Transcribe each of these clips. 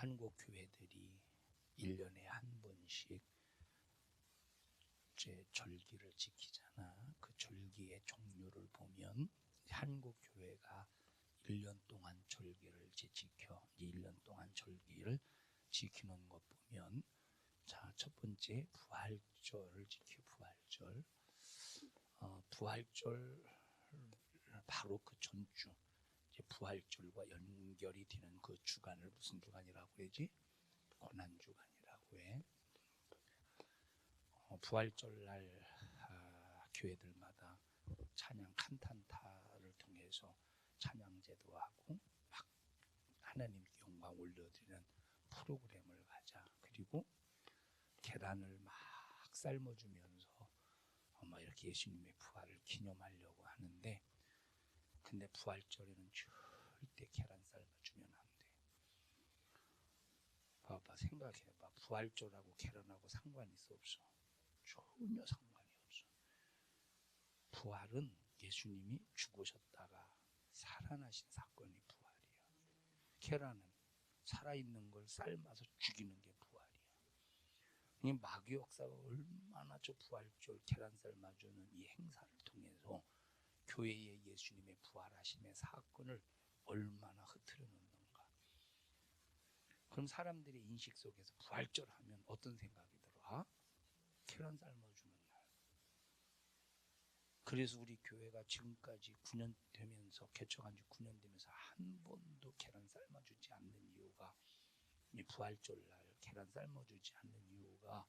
한국 교회들이 1년에 한 번씩 제 절기를 지키잖아. 그 절기의 종류를 보면 한국 교회가 1년 동안 절기를 이제 지켜. 1년 동안 절기를 지키는 것 보면, 자, 첫 번째 부활절을 지켜. 부활절. 부활절 바로 그 전주, 이제 부활절과 연결이 되는 그 주간을 무슨 주간이라고 그러지? 고난 주간이라고 해. 부활절 날 교회들마다 찬양 칸탄타를 통해서 찬양제도 하고 막 하나님께 영광 올려드리는 프로그램을 가자. 그리고 계란을 막 삶아주면서 막 이렇게 예수님의 부활을 기념하려고 하는데, 근데 부활절에는 절대 계란 삶아주면 안 돼. 봐봐, 생각해봐. 부활절하고 계란하고 상관이 있어 없어? 전혀 상관이 없어. 부활은 예수님이 죽으셨다가 살아나신 사건이 부활이야. 계란은 살아있는 걸 삶아서 죽이는 게 부활이야. 이 마귀 역사가 얼마나 저 부활절 계란 삶아주는 이 행사를 통해서 교회의 예수님의 부활하심의 사건을 얼마나 흐트려 놓는가. 그럼 사람들의 인식 속에서 부활절 하면 어떤 생각이 들어? 계란 삶아주는 날. 그래서 우리 교회가 지금까지 9년 되면서, 개척한 지 9년 되면서 한 번도 계란 삶아주지 않는 이유가, 이 부활절 날 계란 삶아주지 않는 이유가,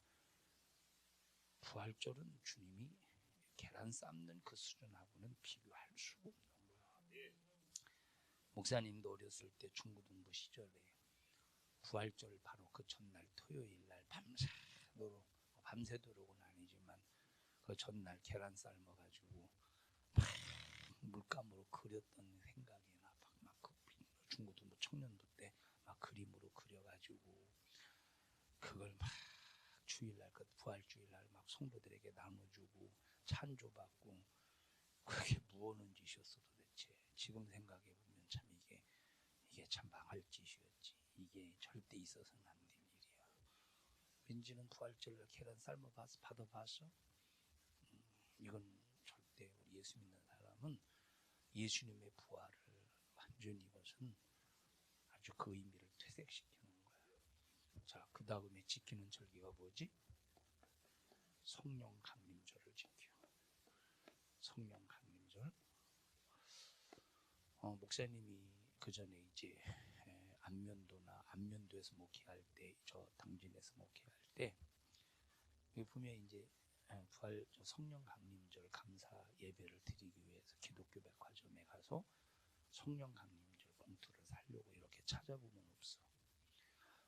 부활절은 주님이 계란 삶는 그 수준하고는 비교할 수가 없는 거야. 목사님도 어렸을 때 중고등부 시절에 부활절 바로 그 전날 토요일 날 밤새도록은 아니지만 그 전날 계란 삶아가지고 막 물감으로 그렸던 생각이 나. 막 중고등부 청년부 때 막 그림으로 그려가지고 그걸 막 주일날, 그 부활주일날 막 성도들에게 나눠주고 찬조받고, 그게 무엇는 짓이었어 도대체. 지금 생각해보면 참 이게 참 망할 짓이었지. 이게 절대 있어서는 안 된 일이야. 왠지는 부활절날 계란 받아봤어? 이건 절대 우리 예수 믿는 사람은 예수님의 부활을 완전히, 이것은 아주 그 의미를 퇴색시키는 거야. 자, 그 다음에 지키는 절기가 뭐지? 성령 강림절을 지켜. 성령 강림절. 목사님이 그 전에 이제 안면도에서 목회할 때, 저 당진에서 목회할 때, 보면 이제 부활 성령 강림절 감사 예배를 드리기 위해서 기독교 백화점에 가서 성령 강림절 봉투를 사려고 이렇게 찾아보면 없어.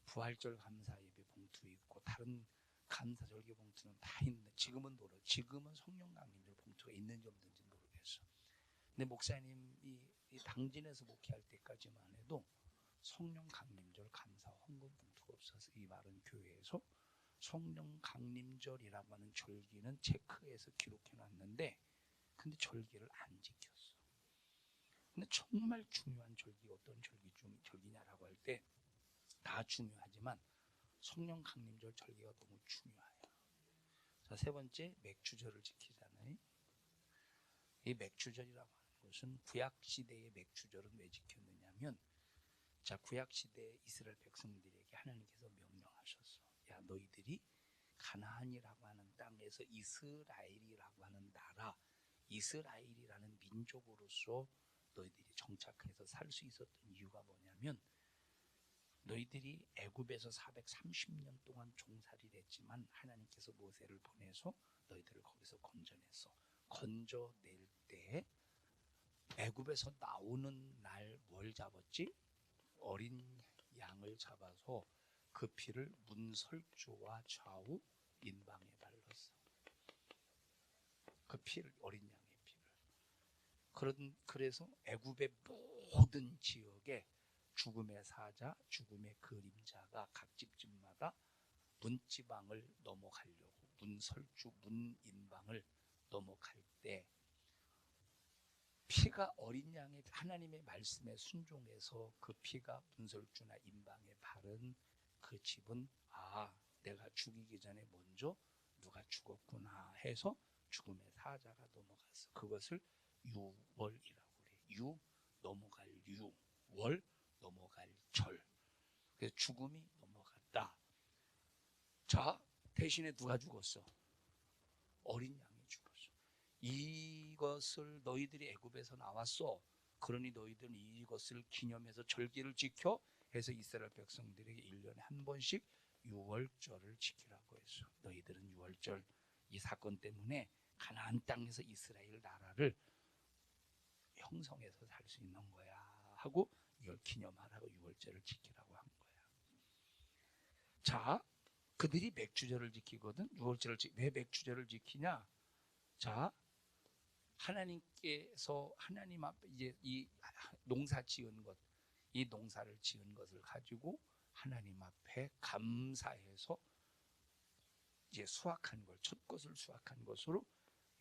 부활절 감사 예배 봉투 있고 다른 감사 절기 봉투는 다 있는데, 지금은 성령 강림절 봉투가 있는지 없는지 모르겠어. 근데 목사님이 이 당진에서 목회할 때까지만 해도 성령 강림절 감사 헌금 봉투가 없어서, 이 말은 교회에서 성령 강림절이라고 하는 절기는 체크해서 기록해 놨는데, 근데 절기를 안 지켰어. 근데 정말 중요한 절기가 어떤 절기냐라고 할 때 다 중요하지만 성령 강림절 절기가 너무 중요해요. 자, 세 번째, 맥주절을 지키잖아요. 이 맥주절이라고 하는 것은 구약시대의 맥주절은 왜 지켰느냐면, 자, 구약시대 이스라엘 백성들에게 하나님께서 명령하셨어. 야, 너희들이 가나안이라고 하는 땅에서 이스라엘이라고 하는 나라, 이스라엘이라는 민족으로서 너희들이 정착해서 살 수 있었던 이유가 뭐냐면, 너희들이 애굽에서 430년 동안 종살이를 했지만 하나님께서 모세를 보내서 너희들을 거기서 건져냈어. 건져낼 때 애굽에서 나오는 날 뭘 잡았지? 어린 양을 잡아서 그 피를 문설주와 좌우 인방에 발랐어. 그 피를, 어린 양의 피를. 그래서 애굽의 모든 지역에 죽음의 사자, 죽음의 그림자가 각 집집마다 문지방을 넘어가려고, 문설주, 문인방을 넘어갈 때 피가 그러니까 어린 양의 하나님의 말씀에 순종해서 그 피가 문설주나 임방에 바른 그 집은 내가 죽이기 전에 먼저 누가 죽었구나 해서 죽음의 사자가 넘어갔어. 그것을 유월이라고 그래. 유 넘어갈 유, 월 넘어갈 절. 그래서 죽음이 넘어갔다. 자, 대신에 누가 죽었어? 어린 양이 죽었어. 이것을 너희들이 애굽에서 나왔어. 그러니 너희들은 이것을 기념해서 절기를 지켜 해서 이스라엘 백성들에게 1년에 한 번씩 유월절을 지키라고 했어. 너희들은 유월절, 이 사건 때문에 가나안 땅에서 이스라엘 나라를 형성해서 살 수 있는 거야 하고 이걸 기념하라고 유월절을 지키라고 한 거야. 자, 그들이 맥주절을 지키거든. 유월절을 왜 맥주절을 지키냐? 자, 하나님께서 하나님 앞에 이제 이 농사 지은 것, 이 농사를 지은 것을 가지고 하나님 앞에 감사해서 이제 수확한 걸, 첫 것을 수확한 것으로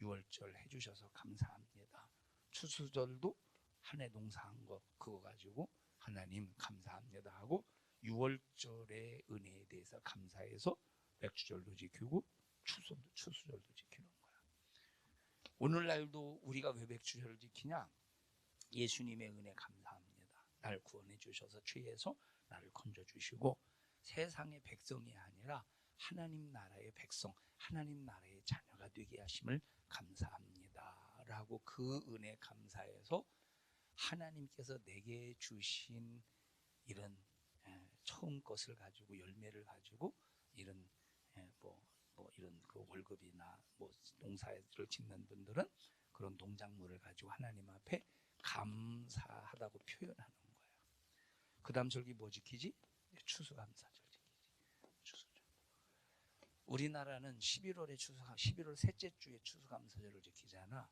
유월절 해주셔서 감사합니다. 추수절도 한 해 농사한 거 그거 가지고 하나님 감사합니다 하고 유월절의 은혜에 대해서 감사해서 맥주절도 지키고 추수절도 지키는 거야. 오늘날도 우리가 왜 맥주절을 지키냐? 예수님의 은혜 감사합니다. 나를 구원해 주셔서 죄에서 나를 건져 주시고 세상의 백성이 아니라 하나님 나라의 백성, 하나님 나라의 자녀가 되게 하심을 감사합니다 라고 그 은혜 감사해서 하나님께서 내게 주신 이런 처음 것을 가지고 열매를 가지고 이런 이런 그 월급이나 농사를 짓는 분들은 그런 농작물을 가지고 하나님 앞에 감사하다고 표현하는 거예요. 그 다음 절기 뭐 지키지? 추수감사절 지키지. 추수절. 우리나라는 11월 셋째 주에 추수감사절을 지키잖아.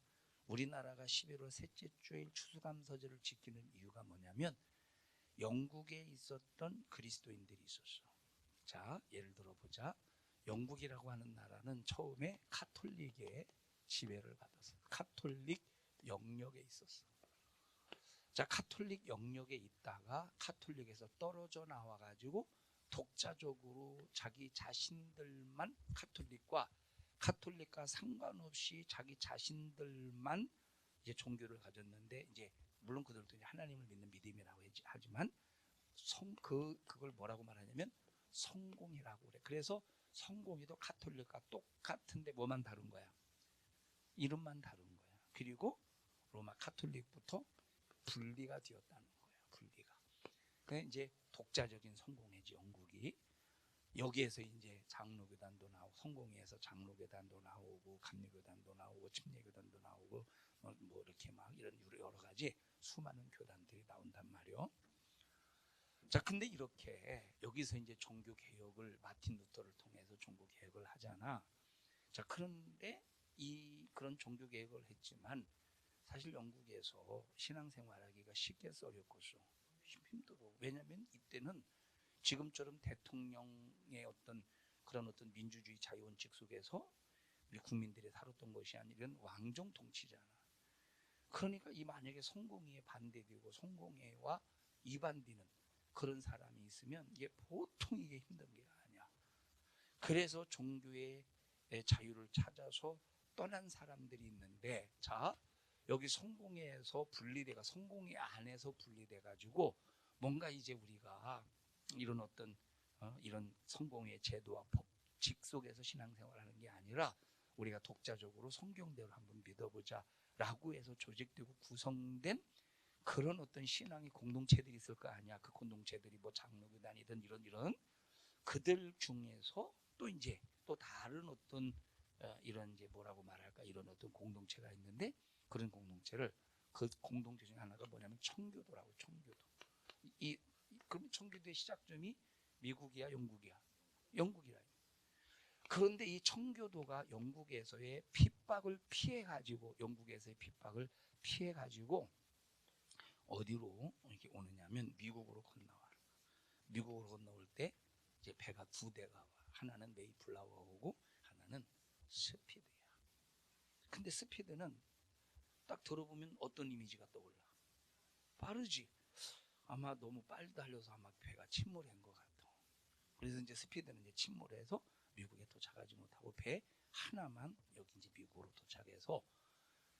우리나라가 11월 셋째 주일 추수감사절을 지키는 이유가 뭐냐면 영국에 있었던 그리스도인들이 있었어. 자, 예를 들어 보자. 영국이라고 하는 나라는 처음에 카톨릭의 지배를 받았어. 카톨릭 영역에 있었어. 자, 카톨릭 영역에 있다가 카톨릭에서 떨어져 나와가지고 독자적으로 자기 자신들만 카톨릭과 상관없이 자기 자신들만 이제 종교를 가졌는데 이제 물론 그들도 이제 하나님을 믿는 믿음이라고 하지만 그걸 뭐라고 말하냐면 성공이라고 그래. 그래서 성공이도 카톨릭과 똑같은데 뭐만 다른 거야? 이름만 다른 거야. 그리고 로마 카톨릭부터 분리가 되었다는 거예요. 분리가. 그게 이제 독자적인 성공회지 영국이. 여기에서 이제 장로교단도 나오고 성공회에서 장로교단도 나오고 감리교단도 나오고 침례교단도 나오고 뭐 이렇게 막 이런 여러 가지 수많은 교단들이 나온단 말이요. 자, 근데 이렇게 여기서 이제 종교 개혁을 마틴 루터를 통해서 종교 개혁을 하잖아. 자, 그런데 그런 종교 개혁을 했지만 사실 영국에서 신앙생활하기가 쉽게 어렵고서 힘들어. 왜냐하면 이때는 지금처럼 대통령의 그런 어떤 민주주의 자유원칙 속에서 우리 국민들이 살았던 것이 아니라 왕정 통치잖아. 그러니까 만약에 성공회에 반대되고 성공회와 이반되는 그런 사람이 있으면 이게 보통 이게 힘든 게 아니야. 그래서 종교의 자유를 찾아서 떠난 사람들이 있는데, 자, 여기 성공회에서 분리돼가 성공회 안에서 분리돼가지고 뭔가 이제 우리가 이런 어떤 이런 성공회 제도와 법칙 속에서 신앙생활하는 게 아니라 우리가 독자적으로 성경대로 한번 믿어보자라고 해서 조직되고 구성된 그런 어떤 신앙의 공동체들이 있을 거 아니야. 그 공동체들이 뭐 장로교단이든 이런 그들 중에서 또 이제 또 다른 어떤 이런 이제 뭐라고 말할까 이런 어떤 공동체가 있는데 그런 공동체를 그 공동체 중에 하나가 뭐냐면 청교도라고. 청교도. 그럼 청교도의 시작점이 미국이야, 영국이야? 영국이라. 그런데 이 청교도가 영국에서의 핍박을 피해가지고 어디로 이렇게 오느냐면 미국으로 건너와. 미국으로 건너올 때 이제 배가 두 대가 와. 하나는 메이플라워가 오고 하나는 스피드야. 근데 스피드는 딱 들어보면 어떤 이미지가 떠올라? 빠르지. 아마 너무 빨리 달려서 아마 배가 침몰한 것 같아. 그래서 이제 스피드는 이제 침몰해서 미국에 도착하지 못하고 배 하나만 여기 이제 미국으로 도착해서,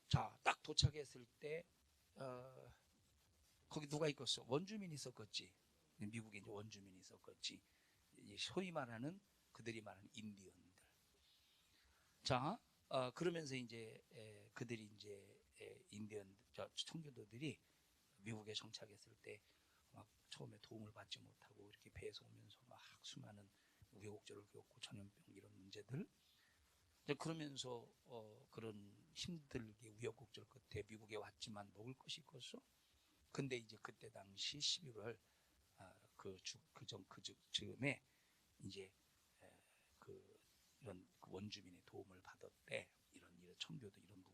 자, 딱 도착했을 때 거기 누가 있겠어? 원주민이 있었겠지. 미국에 이제 원주민이 있었겠지. 소위 말하는 그들이 말하는 인디언들. 자, 그러면서 이제 그들이 이제 인디언 청교도들이 미국에 정착했을 때 막 처음에 도움을 받지 못하고 이렇게 배에서 오면서 막 수많은 우여곡절을 겪고 전염병 이런 문제들. 그러면서 그런 힘들게 우여곡절 끝에 미국에 왔지만 먹을 것이 있겠어? 근데 이제 그때 당시 11월 즈음에 이제 이런 원주민의 도움을 받았대. 이런 청교도 이런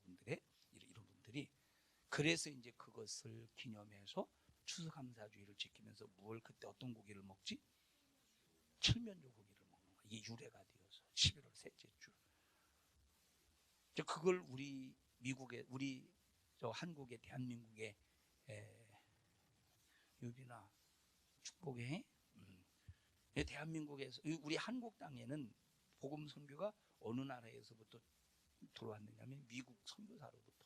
분들이 그래서 이제 그것을 기념해서 추수감사주의를 지키면서 뭘 그때 어떤 고기를 먹지? 칠면조 고기를 먹는 거야. 이게 유래가 되어서 11월 셋째 주. 그걸 우리 한국의 대한민국의 유비나 축복에 대한민국에서 우리 한국 땅에는 복음 선교가 어느 나라에서부터 들어왔느냐면 미국 선교사로부터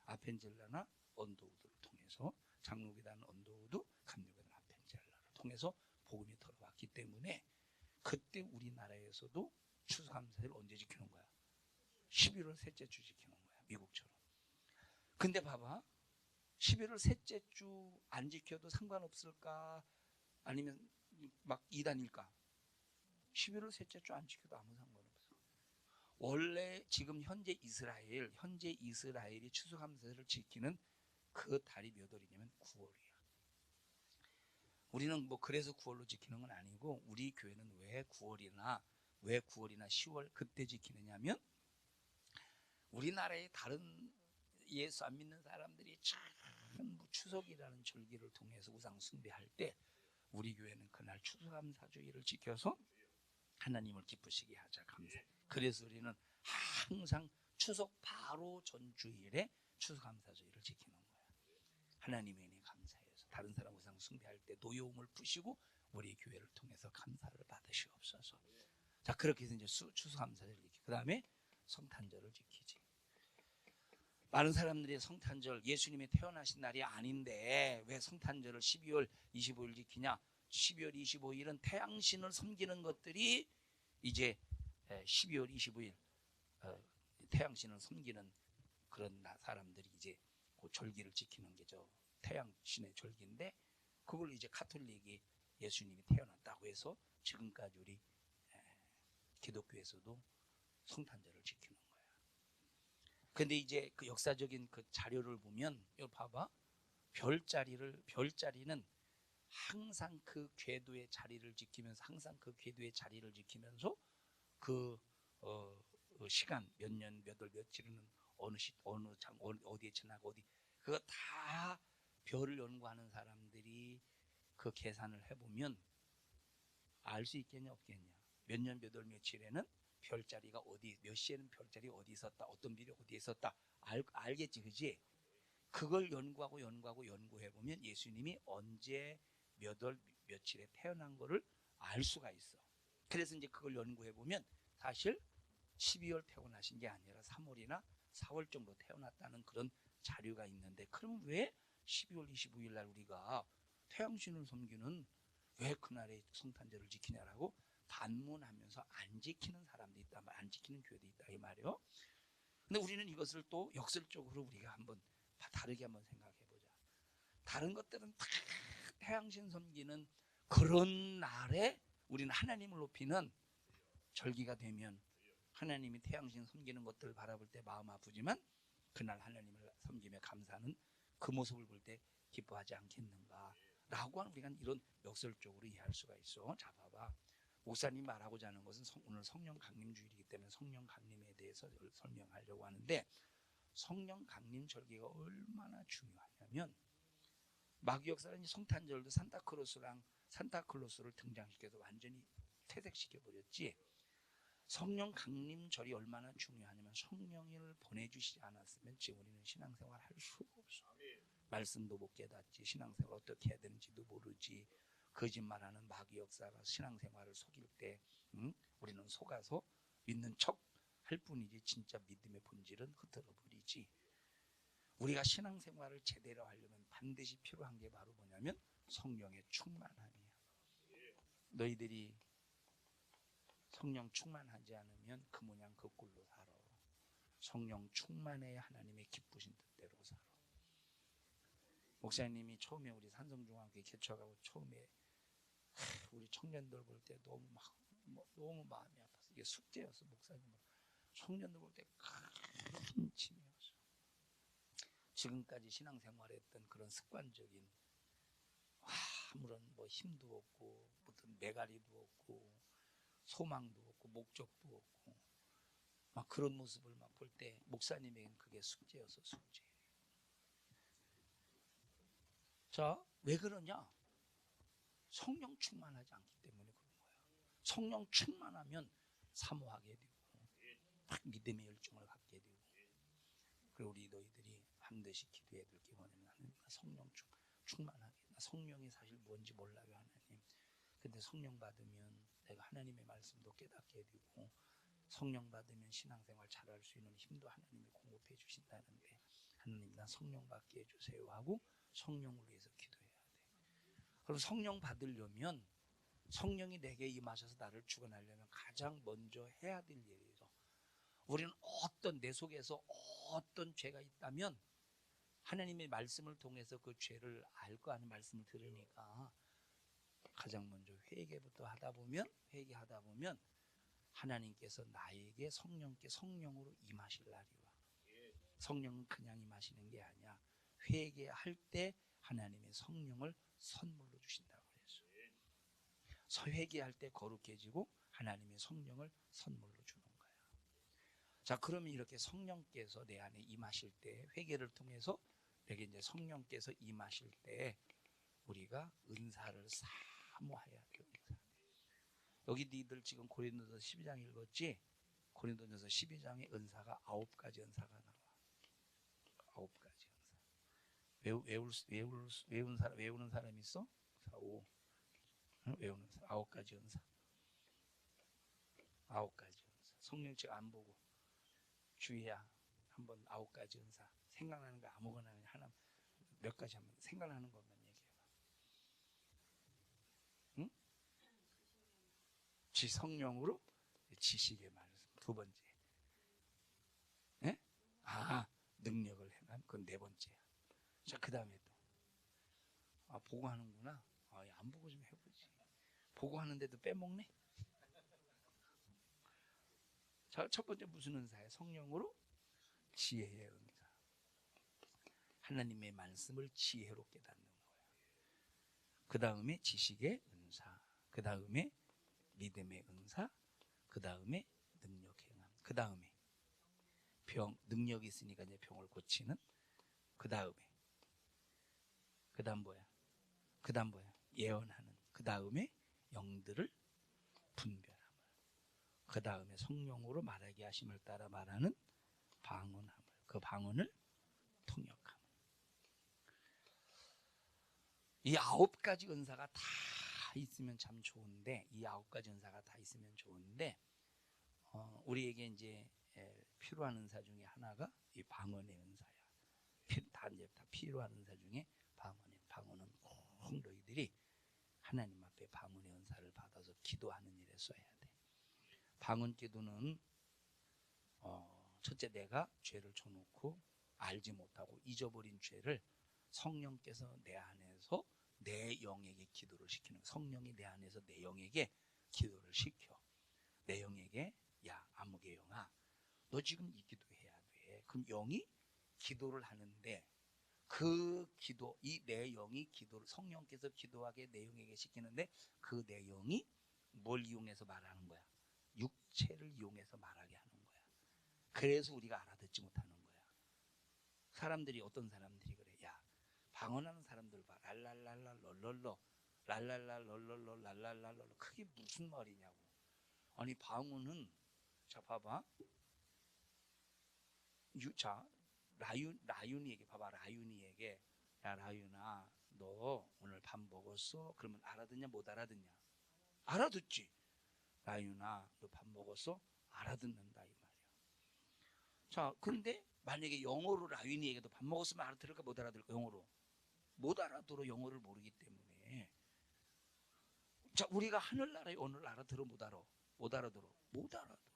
아펜젤라나 언더우드를 통해서 장로교단 언더우드, 감리교단 아펜젤라를 통해서 복음이 들어왔기 때문에 그때 우리나라에서도 추수감사를 언제 지키는 거야? 11월 셋째 주 지키는 거야. 미국처럼. 근데 봐봐. 11월 셋째 주 안 지켜도 상관없을까? 아니면 막 이단일까? 11월 셋째 주 안 지켜도 아무 상관없어. 원래 지금 현재 이스라엘이 추수감사를 지키는 그 달이 몇 월이냐면 9월이야. 우리는 뭐 그래서 9월로 지키는 건 아니고 우리 교회는 왜 9월이나 10월 그때 지키느냐면 우리나라의 다른 예수 안 믿는 사람들이 전부 추석이라는 절기를 통해서 우상 숭배할 때 우리 교회는 그날 추수감사주의를 지켜서 하나님을 기쁘시게 하자 감사. 그래서 우리는 항상 추석 바로 전주일에 추수감사주의를 지키는 거야. 하나님의 은혜 감사해서 다른 사람 우상 숭배할 때 노여움을 푸시고 우리 교회를 통해서 감사를 받으시옵소서. 자, 그렇게 해서 이제 추수감사절을 지키고 그 다음에 성탄절을 지키지. 많은 사람들이 성탄절 예수님이 태어나신 날이 아닌데 왜 성탄절을 12월 25일 지키냐? 12월 25일은 태양신을 섬기는 것들이 이제 12월 25일 태양신을 섬기는 그런 사람들이 이제 그 절기를 지키는 게 저 태양신의 절기인데 그걸 이제 카톨릭이 예수님이 태어났다고 해서 지금까지 우리 기독교에서도 성탄절을 지키는 거야. 근데 이제 그 역사적인 그 자료를 보면 이거 봐봐. 별자리는 항상 그 궤도의 자리를 지키면서 그 시간 몇 년 몇 월 며칠은 어느 장 어디에 지나고 어디 그거 다 별을 연구하는 사람들이 그 계산을 해보면 알 수 있겠냐 없겠냐. 몇 년 몇 월 며칠에는 별자리가 어디 몇 시에는 별자리 어디 있었다 어떤 별이 어디에 있었다 알겠지 그지? 그걸 연구해보면 예수님이 언제 몇 월 며칠에 태어난 거를 알 수가 있어. 그래서 이제 그걸 연구해보면 사실 12월 태어나신 게 아니라 3월이나 4월 정도 태어났다는 그런 자료가 있는데 그럼 왜 12월 25일 날 우리가 태양신을 섬기는 왜 그날에 성탄절을 지키냐라고 반문하면서 안 지키는 사람도 있다, 안 지키는 교회도 있다 이 말이요. 근데 우리는 이것을 또 역설적으로 우리가 한번 다르게 한번 생각해보자. 다른 것들은 다 태양신 섬기는 그런 날에 우리는 하나님을 높이는 절기가 되면 하나님이 태양신 섬기는 것들을 바라볼 때 마음 아프지만 그날 하나님을 섬기며 감사하는 그 모습을 볼 때 기뻐하지 않겠는가 라고 하는 우리가 이런 역설적으로 이해할 수가 있어. 자 봐봐. 목사님 말하고자 하는 것은 오늘 성령 강림 주일이기 때문에 성령 강림에 대해서 설명하려고 하는데 성령 강림 절기가 얼마나 중요하냐면 마귀 역사는 성탄절도 산타클로스를 등장시켜서 완전히 퇴색시켜 버렸지. 성령 강림절이 얼마나 중요하냐면 성령을 보내주시지 않았으면 지금 우리는 신앙생활 할 수가 없어. 말씀도 못 깨닫지, 신앙생활 어떻게 해야 되는지도 모르지. 거짓말하는 마귀 역사가 신앙생활을 속일 때 우리는 속아서 믿는 척 할 뿐이지 진짜 믿음의 본질은 흐트러 버리지. 우리가 신앙생활을 제대로 하려면 반드시 필요한 게 바로 뭐냐면 성령의 충만함이야. 너희들이 성령 충만하지 않으면 그 모양 그 꼴로 살아. 성령 충만해야 하나님의 기쁘신 뜻대로 살아. 목사님이 처음에 우리 산성중앙교회 개척하고 처음에 우리 청년들 볼 때 너무 너무 마음이 아팠어. 이게 숙제였어. 목사님은 청년들 볼 때 큰 짐이었어. 지금까지 신앙생활했던 그런 습관적인 아무런 뭐 힘도 없고 무슨 매가리도 없고 소망도 없고 목적도 없고 막 그런 모습을 막 볼 때 목사님에겐 그게 숙제였어. 숙제. 자, 왜 그러냐? 성령 충만하지 않기 때문에 그런 거야. 성령 충만하면 사모하게 되고 딱 믿음의 열정을 갖게 되고. 그리고 우리 너희들이 반드시 기도해야 될 게 뭐냐면 하나님 성령 충만하게. 나 성령이 사실 뭔지 몰라요 하나님. 근데 성령 받으면 내가 하나님의 말씀도 깨닫게 되고 성령 받으면 신앙생활 잘할 수 있는 힘도 하나님이 공급해 주신다는데 하나님 나 성령 받게 해주세요 하고 성령을 위해서 기도해야 돼. 그럼 성령 받으려면 성령이 내게 임하셔서 나를 주관하려면 가장 먼저 해야 될 일이죠. 우리는 어떤 내 속에서 어떤 죄가 있다면 하나님의 말씀을 통해서 그 죄를 알고 하는 말씀을 들으니까 가장 먼저 회개부터 회개하다 보면 하나님께서 나에게 성령으로 임하실 날이 와. 성령은 그냥 임하시는 게 아니야. 회개할 때 하나님의 성령을 선물로 주신다고 그랬어. 회개할 때 거룩해지고 하나님의 성령을 선물로 주는 거야. 자, 그러면 이렇게 성령께서 내 안에 임하실 때 회개를 통해서 내게 이제 성령께서 임하실 때 우리가 은사를 사모해야 돼. 여기 니들 지금 고린도서 12장 읽었지? 고린도전서 12장에 은사가 9가지 은사가 나와. 9가지 은사. 외우는 사람 있어? 4, 5. 외우는 사람 9가지 은사. 9가지 은사. 성령 책 안 보고 주희야 한번 9가지 은사 생각나는 거 아무거나 하나 몇 가지 한번 생각나는 것만 얘기해봐. 응? 성령으로 지식의 말씀. 두 번째. 예? 능력을 행한 그건 네 번째야. 자, 그 다음에 또 보고 하는구나. 안 보고 좀 해보지. 보고 하는데도 빼먹네. 자, 첫 번째 무슨 은사야? 성령으로 지혜의 은사. 하나님의 말씀을 지혜로 깨닫는 거야. 그 다음에 지식의 은사. 그 다음에 믿음의 은사. 그 다음에 능력 행함. 그 다음에 능력이 있으니까 이제 병을 고치는. 그 다음 뭐야? 예언하는. 그 다음에 영들을 분별함을. 그 다음에 성령으로 말하게 하심을 따라 말하는 방언함을. 그 방언을 통역함을. 이 9가지 은사가 다 있으면 참 좋은데, 우리에게 이제 필요한 은사 중에 하나가 이 방언의 은사야. 다 필요한 은사 중에 방언은 꼭 너희들이 하나님 앞에 방언의 은사를 받아서 기도하는 일에 써야 돼. 방언 기도는 첫째 내가 죄를 져놓고 알지 못하고 잊어버린 죄를 성령께서 내 안에서 내 영에게 기도를 시키는 거야. 성령이 내 안에서 내 영에게 기도를 시켜. 내 영에게 야 아무개 영아 너 지금 이 기도해야 돼. 그럼 영이 기도를 하는데 그 기도 이 내 영이 기도를 성령께서 기도하게 내 영에게 시키는데 그 내 영이 뭘 이용해서 말하는 거야? 육체를 이용해서 말하게 하는 거야. 그래서 우리가 알아듣지 못하는 거야. 어떤 사람들이 그래. 야 방언하는 사람들 봐. 랄랄랄라 럴럴러 랄랄라 럴럴러 랄랄랄러 그게 무슨 말이냐고. 아니 방언은 자, 봐봐. 자, 라윤이에게 봐봐. 라윤이에게, 야 라윤아, 너 오늘 밥 먹었어? 그러면 알아듣냐 못 알아듣냐? 알아듣지. 라윤아, 너 밥 먹었어? 알아듣는다 이 말이야. 자, 근데 만약에 영어로 라윤이에게도 밥 먹었으면 알아들을까 못 알아들을까? 영어로 못 알아들어. 영어를 모르기 때문에. 자, 우리가 하늘나라의 언어를 알아들어 못 알아? 못 알아들어. 못 알아들어.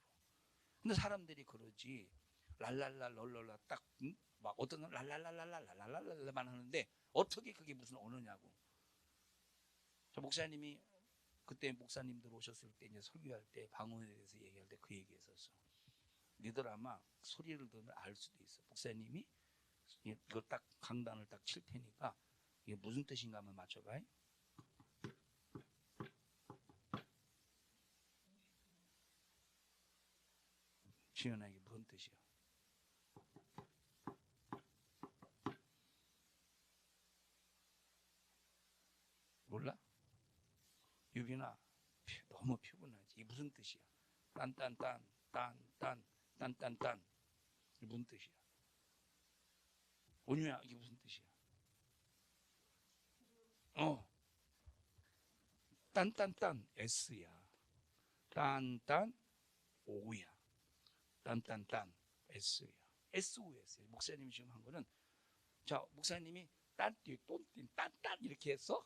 근데 사람들이 그러지. 랄랄라 럴럴라 딱 막 어떤 건 랄랄랄랄랄랄랄랄만 하는데 어떻게 그게 무슨 언어냐고. 자, 목사님이 그때 목사님들 오셨을 때 이제 설교할 때 방언에 대해서 얘기할 때 그 얘기했었어. 니들 아마 소리를 들으면 알 수도 있어. 목사님이 이걸 딱 강단을 딱 칠 테니까 이게 무슨 뜻인가 한번 맞춰봐. 지연아, 이게 무슨 뜻이야? 몰라? 유빈아, 너무 피곤하지. 이게 무슨 뜻이야? 딴딴딴 딴딴 딴딴딴 이게 무슨 뜻이야? 온유야, 이게 무슨 뜻이야? 딴딴딴 S야. 딴딴 O야. 딴딴딴 S야. SOS. 목사님이 지금 한 거는, 자, 목사님이 딴띠 똔띠 딴딴 이렇게 했어?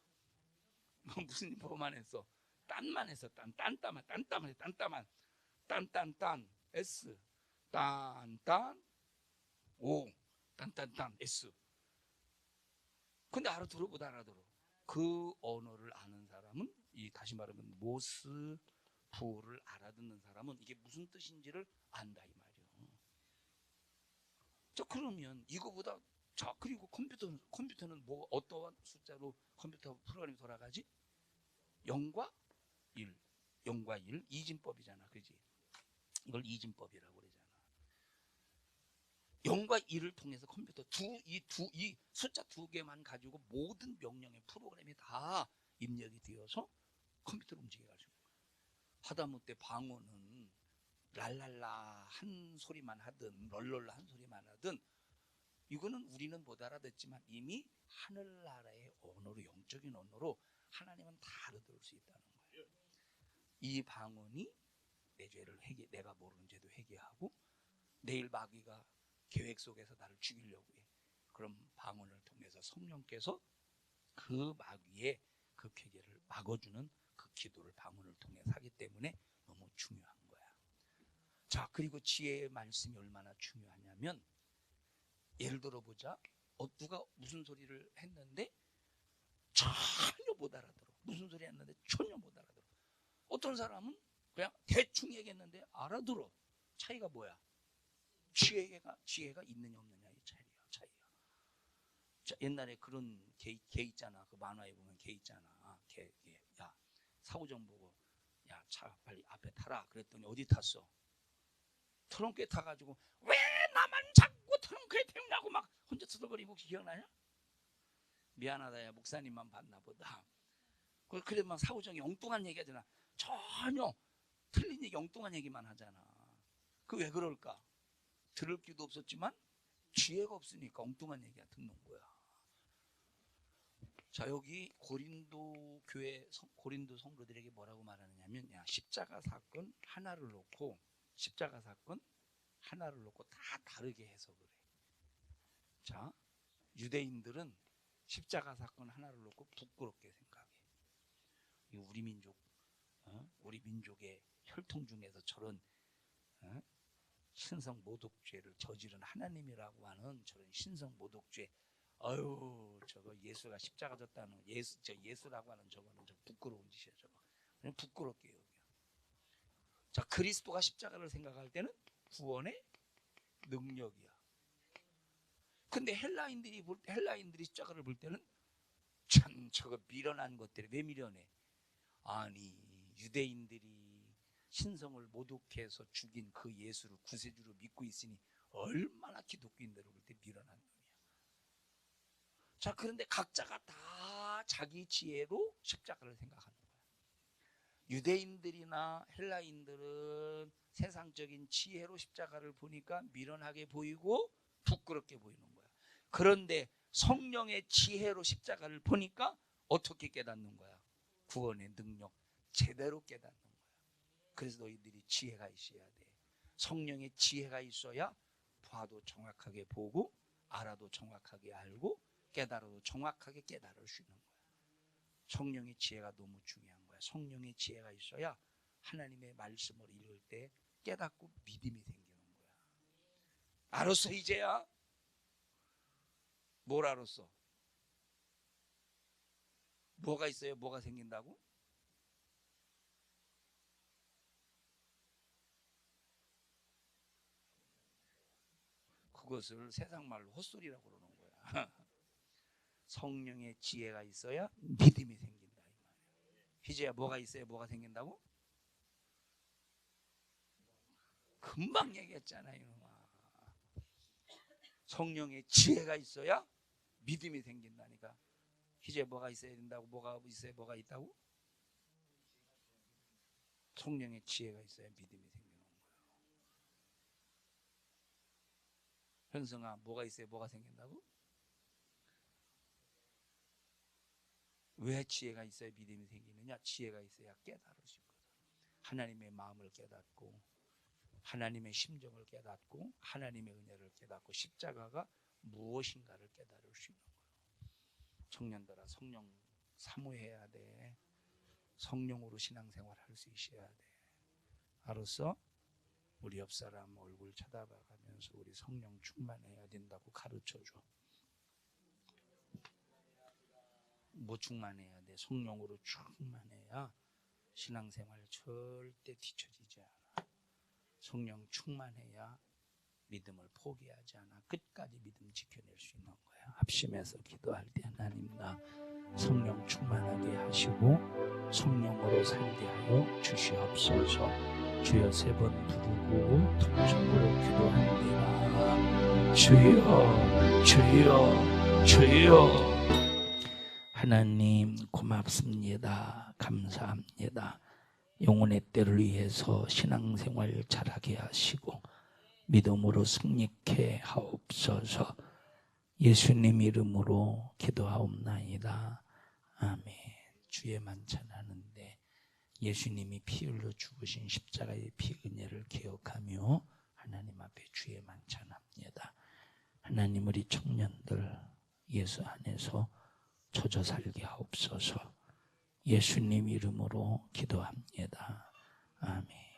무슨 뭐만 했어? 딴만 했어. 딴딴만 딴딴딴 S 딴딴 O 딴딴딴 S. 근데 알아들어 못 알아들어? 그 언어를 아는 사람은, 이 다시 말하면 모스부를 알아듣는 사람은 이게 무슨 뜻인지를 안다 이 말이에요. 자, 그러면 이거보다, 자, 그리고 컴퓨터는 뭐 어떠한 숫자로 컴퓨터 프로그램이 돌아가지? 0과 1, 0과 1, 이진법이잖아, 그지? 이걸 이진법이라고 그러잖아. 0과 1을 통해서 컴퓨터 이 숫자 두 개만 가지고 모든 명령의 프로그램이 다 입력이 되어서 컴퓨터를 움직이게 가지고. 하다못해 방언은 랄랄라 한 소리만 하든 럴럴라 한 소리만 하든 이거는 우리는 못 알아듣지만 이미 하늘나라의 언어로, 영적인 언어로 하나님은 다 알아들을 수 있다는 거예요. 이 방언이 내 죄를 내가 모르는 죄도 회개하고, 내일 마귀가 계획 속에서 나를 죽이려고 해. 그럼 방언을 통해서 성령께서 그 마귀의 그 괴계를 막아주는 그 기도를 방언을 통해 하기 때문에 너무 중요한 거야. 자, 그리고 지혜의 말씀이 얼마나 중요하냐면, 예를 들어 보자. 누가 무슨 소리를 했는데 전혀 못 알아들어. 무슨 소리 했는데 전혀 못 알아들어. 어떤 사람은 그냥 대충 얘기했는데 알아들어. 차이가 뭐야? 지혜가 있느냐 없느냐의 차이야. 자, 옛날에 그런 개 있잖아. 그 만화에 보면 개 있잖아. 야, 사후정 보고, 야, 차 빨리 앞에 타라. 그랬더니 어디 탔어? 트렁크에 타가지고, 왜 나만 자꾸 트렁크에 태우냐고 막 혼자 쓰러버리고. 기억나냐? 미안하다, 야, 목사님만 봤나 보다. 그래 막 사후정이 엉뚱한 얘기 하잖아. 전혀 틀린 얘기, 엉뚱한 얘기만 하잖아. 그 왜 그럴까? 들을 기도 없었지만 지혜가 없으니까 엉뚱한 얘기가 듣는 거야. 자, 여기 고린도 성도들에게 뭐라고 말하느냐면, 야, 십자가 사건 하나를 놓고 다 다르게 해석을 해. 자, 유대인들은 십자가 사건 하나를 놓고 부끄럽게 생각해. 우리 민족의 혈통 중에서 저런 신성 모독죄를 저지른 하나님이라고 하는 저런 신성 모독죄, 저거 예수가 십자가 졌다는 예수라고 하는 저거는 좀 부끄러운 짓이야. 저거 그냥 부끄럽게 여겨. 자, 그리스도가 십자가를 생각할 때는 구원의 능력이야. 근데 헬라인들이 십자가를 볼 때는 참 저거 미련한 것들이 왜 미련해? 아니, 유대인들이 신성을 모독해서 죽인 그 예수를 구세주로 믿고 있으니 얼마나 기독교인들을 볼 때 미련한 놈이야. 자, 그런데 각자가 다 자기 지혜로 십자가를 생각하는 거야. 유대인들이나 헬라인들은 세상적인 지혜로 십자가를 보니까 미련하게 보이고 부끄럽게 보이는 거야. 그런데 성령의 지혜로 십자가를 보니까 어떻게 깨닫는 거야? 구원의 능력 제대로 깨닫는 거야. 그래서 너희들이 지혜가 있어야 돼. 성령의 지혜가 있어야 봐도 정확하게 보고 알아도 정확하게 알고 깨달아도 정확하게 깨달을 수 있는 거야. 성령의 지혜가 너무 중요한 거야. 성령의 지혜가 있어야 하나님의 말씀을 읽을 때 깨닫고 믿음이 생기는 거야. 알았어 이제야? 뭘 알았어? 뭐가 있어요? 뭐가 생긴다고? 그것을 세상 말로 헛소리라고 그러는 거야. 성령의 지혜가 있어야 믿음이 생긴다 이 말이야. 희재야 뭐가 있어야 뭐가 생긴다고? 금방 얘기했잖아 이놈아. 성령의 지혜가 있어야 믿음이 생긴다니까. 희재 뭐가 있어야 된다고? 뭐가 있어야 뭐가 있다고? 성령의 지혜가 있어야 믿음이 생기는 거예요. 현승아 뭐가 있어야 뭐가 생긴다고? 왜 지혜가 있어야 믿음이 생기느냐? 지혜가 있어야 깨달을 수 있거든. 하나님의 마음을 깨닫고 하나님의 심정을 깨닫고 하나님의 은혜를 깨닫고 십자가가 무엇인가를 깨달을 수 있는 거예요. 청년들아 성령 사모해야 돼. 성령으로 신앙생활 할 수 있어야 돼. 알았어? 우리 옆 사람 얼굴 쳐다봐가면서 우리 성령 충만해야 된다고 가르쳐줘. 뭐 충만해야 돼? 성령으로 충만해야 신앙생활 절대 뒤처지지 않아. 성령 충만해야 믿음을 포기하지 않아. 끝까지 믿음 지켜낼 수 있는 거야. 합심해서 기도할 때 하나님 나 성령 충만하게 하시고 성령으로 살게 하여 주시옵소서. 주여 세 번 부르고 통성으로 기도합니다. 주여 주여 주여. 하나님 고맙습니다. 감사합니다. 영혼의 때를 위해서 신앙생활 잘하게 하시고 믿음으로 승리케 하옵소서. 예수님 이름으로 기도하옵나이다. 아멘. 주의 만찬하는데 예수님이 피 흘려 죽으신 십자가의 피 은혜를 기억하며 하나님 앞에 주의 만찬합니다. 하나님 우리 청년들 예수 안에서 젖어 살게 하옵소서. 예수님 이름으로 기도합니다. 아멘.